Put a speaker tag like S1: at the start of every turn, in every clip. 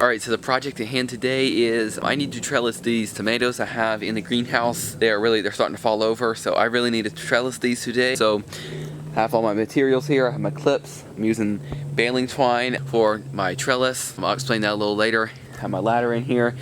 S1: Alright, so the project at hand today is I need to trellis these tomatoes I have in the greenhouse. They're starting to fall over, so I really need to trellis these today. So I have all my materials here. I have my clips. I'm using baling twine for my trellis. I'll explain that a little later. I have my ladder in here.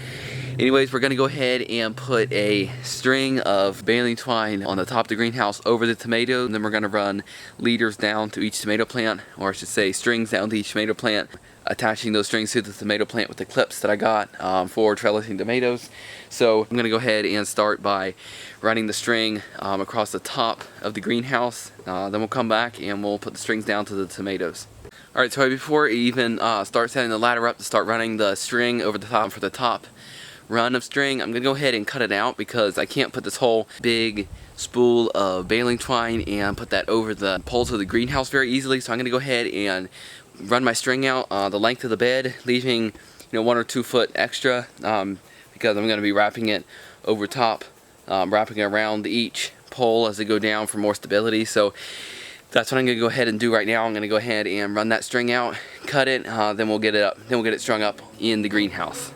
S1: Anyways, we're going to go ahead and put a string of baling twine on the top of the greenhouse over the tomato, and then we're going to run leaders down to each tomato plant, or I should say strings down to each tomato plant, attaching those strings to the tomato plant with the clips that I got for trellising tomatoes. So I'm going to go ahead and start by running the string across the top of the greenhouse. Then we'll come back and we'll put the strings down to the tomatoes. Alright, so before I even start setting the ladder up to start running the string over the top for the top run of string, I'm going to go ahead and cut it out because I can't put this whole big spool of baling twine and put that over the poles of the greenhouse very easily. So I'm going to go ahead and run my string out the length of the bed, leaving 1 or 2 foot extra because I'm going to be wrapping it over top, wrapping it around each pole as they go down for more stability. So that's what I'm going to go ahead and do right now. I'm going to go ahead and run that string out, cut it, then we'll get it up. Then we'll get it strung up in the greenhouse.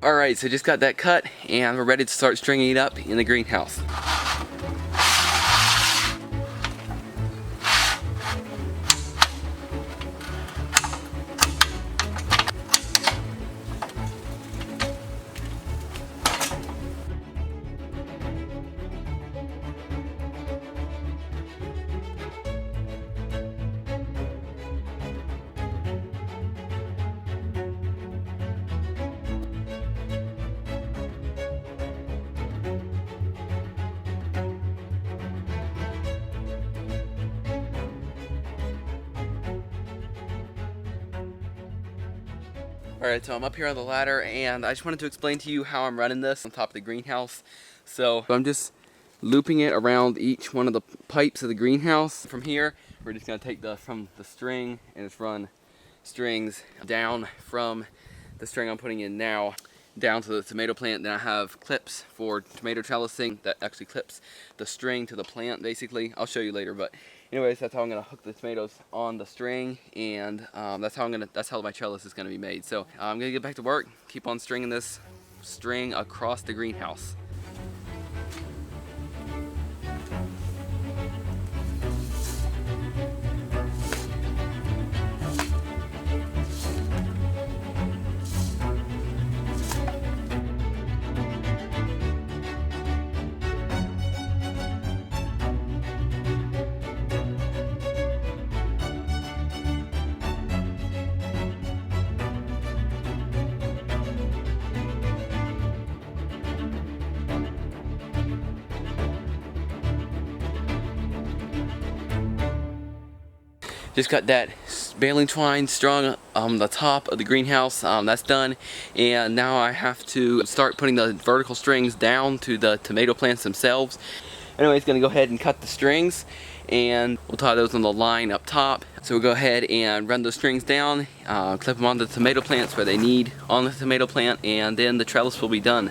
S1: Alright, so just got that cut and we're ready to start stringing it up in the greenhouse. Alright, so I'm up here on the ladder and I just wanted to explain to you how I'm running this on top of the greenhouse. So I'm just looping it around each one of the pipes of the greenhouse. From here, we're just going to take from the string and just run strings down from the string I'm putting in now down to the tomato plant. Then I have clips for tomato trellising that actually clips the string to the plant basically. I'll show you later, but anyways, that's how I'm gonna hook the tomatoes on the string, and that's how my trellis is gonna be made. So I'm gonna get back to work, keep on stringing this string across the greenhouse. Just got that baling twine strung on the top of the greenhouse. That's done, and now I have to start putting the vertical strings down to the tomato plants themselves. Anyways, gonna go ahead and cut the strings, and we'll tie those on the line up top. So we'll go ahead and run those strings down, clip them onto the tomato plants where they need on the tomato plant, and then the trellis will be done.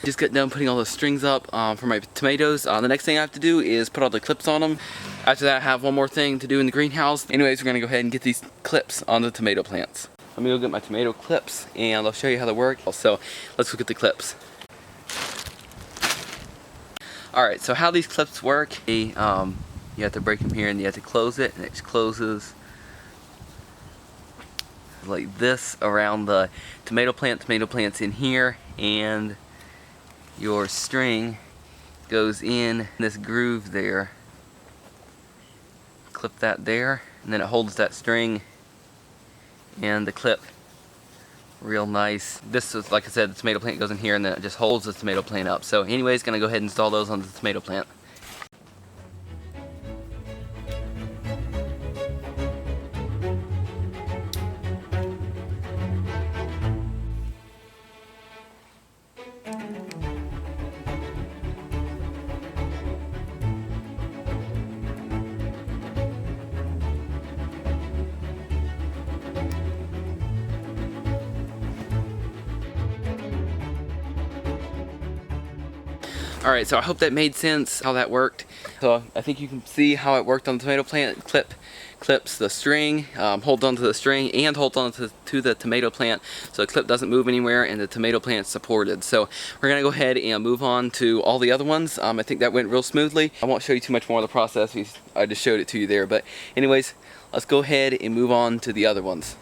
S1: Just got done putting all the strings up for my tomatoes. The next thing I have to do is put all the clips on them. After that, I have one more thing to do in the greenhouse. Anyways, we're gonna go ahead and get these clips on the tomato plants. Let me go get my tomato clips and I'll show you how they work. So let's look at the clips. Alright, so how these clips work, you have to break them here and you have to close it, and it just closes like this around the tomato plant. Tomato plant's in here, and your string goes in this groove there clip that there, and then it holds that string and the clip real nice. This is, like I said, the tomato plant goes in here and then it just holds the tomato plant up. So anyways, gonna go ahead and install those on the tomato plant. Alright, so I hope that made sense, how that worked. So I think you can see how it worked on the tomato plant. It clips the string, holds onto the string, and holds on to the tomato plant, so the clip doesn't move anywhere and the tomato plant's supported. So we're going to go ahead and move on to all the other ones. I think that went real smoothly. I won't show you too much more of the process, I just showed it to you there. But anyways, let's go ahead and move on to the other ones.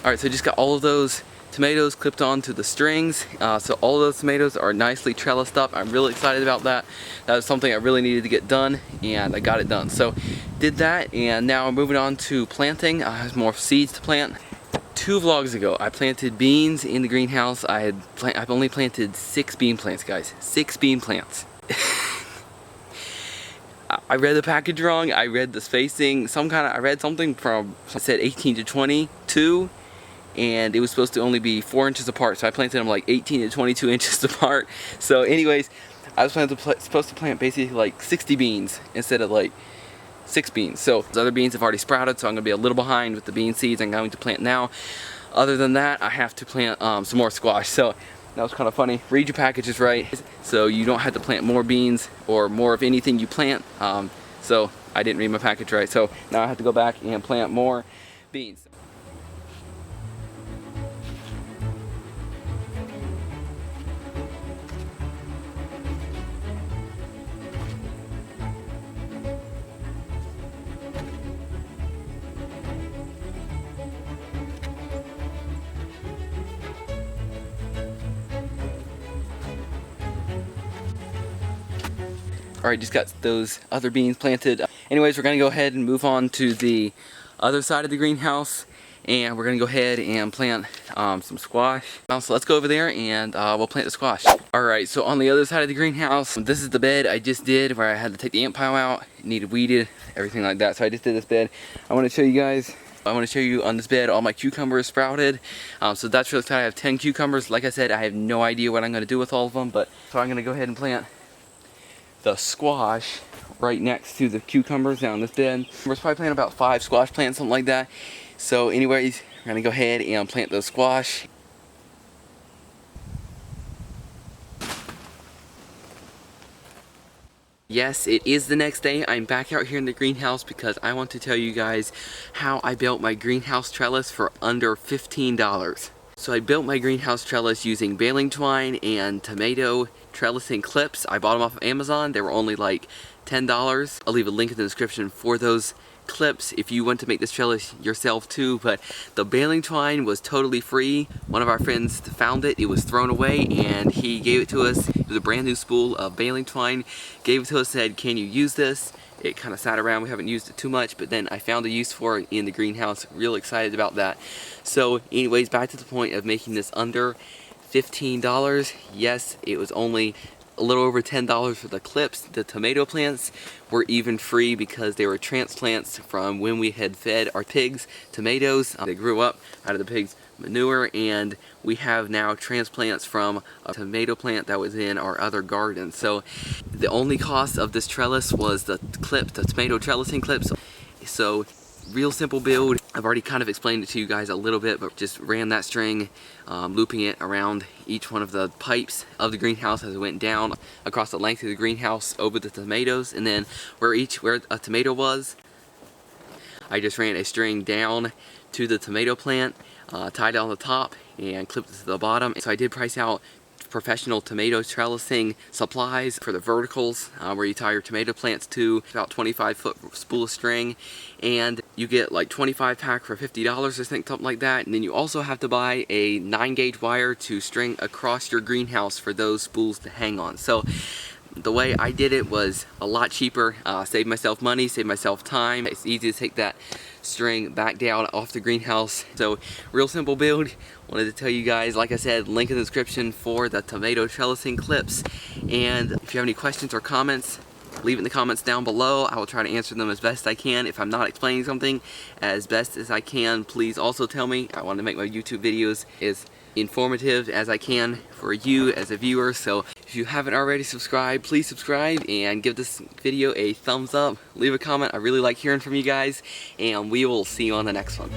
S1: Alright, so I just got all of those tomatoes clipped onto the strings. So all of those tomatoes are nicely trellised up. I'm really excited about that. That was something I really needed to get done, and I got it done. So did that, and now I'm moving on to planting. I have more seeds to plant. 2 vlogs ago, I planted beans in the greenhouse. I've only planted 6 bean plants, guys. 6 bean plants. I read the package wrong. I read the spacing. I read something from, it said 18 to 22. And it was supposed to only be 4 inches apart, so I planted them like 18 to 22 inches apart. So anyways, I was supposed to plant basically like 60 beans instead of like 6 beans. So those other beans have already sprouted, so I'm going to be a little behind with the bean seeds I'm going to plant now. Other than that, I have to plant some more squash. So that was kind of funny. Read your packages right, so you don't have to plant more beans or more of anything you plant. So I didn't read my package right, so now I have to go back and plant more beans. Alright, just got those other beans planted. Anyways, we're going to go ahead and move on to the other side of the greenhouse. and we're gonna go ahead and plant some squash. So let's go over there and we'll plant the squash. Alright, so on the other side of the greenhouse, this is the bed I just did where I had to take the ant pile out. It needed weeded, everything like that. So I just did this bed. I want to show you guys. I want to show you on this bed all my cucumbers sprouted. So that's really exciting. I have 10 cucumbers. Like I said, I have no idea what I'm going to do with all of them, but so I'm going to go ahead and plant the squash right next to the cucumbers down this bed. We're probably planting about 5 squash plants, something like that. So anyways, we're going to go ahead and plant those squash. Yes, it is the next day. I'm back out here in the greenhouse because I want to tell you guys how I built my greenhouse trellis for under $15. So I built my greenhouse trellis using baling twine and tomato trellising clips. I bought them off of Amazon. They were only like $10. I'll leave a link in the description for those clips if you want to make this trellis yourself too, but the baling twine was totally free. One of our friends found it. It was thrown away and he gave it to us. It was a brand new spool of baling twine. Gave it to us, said, can you use this? It kind of sat around. We haven't used it too much, but then I found a use for it in the greenhouse. Real excited about that. So anyways, back to the point of making this under $15. Yes, it was only a little over $10 for the clips. The tomato plants were even free because they were transplants from when we had fed our pigs tomatoes. They grew up out of the pigs' manure, and we have now transplants from a tomato plant that was in our other garden. So the only cost of this trellis was the clip, the tomato trellising clips. So real simple build. I've already kind of explained it to you guys a little bit, but just ran that string, looping it around each one of the pipes of the greenhouse as it went down across the length of the greenhouse over the tomatoes, and then where a tomato was, I just ran a string down to the tomato plant, tied it on the top and clipped it to the bottom. So I did price out professional tomato trellising supplies for the verticals, where you tie your tomato plants to, about 25-foot spool of string, and you get like 25 pack for $50, I think, something like that. And then you also have to buy a 9-gauge wire to string across your greenhouse for those spools to hang on. So the way I did it was a lot cheaper, saved myself money, saved myself time. It's easy to take that string back down off the greenhouse. So real simple build. Wanted to tell you guys, like I said, link in the description for the tomato trellising clips. And if you have any questions or comments, leave it in the comments down below. I will try to answer them as best I can. If I'm not explaining something as best as I can, please also tell me. I want to make my YouTube videos as informative as I can for you as a viewer. So if you haven't already subscribed, please subscribe and give this video a thumbs up. Leave a comment. I really like hearing from you guys, and we will see you on the next one.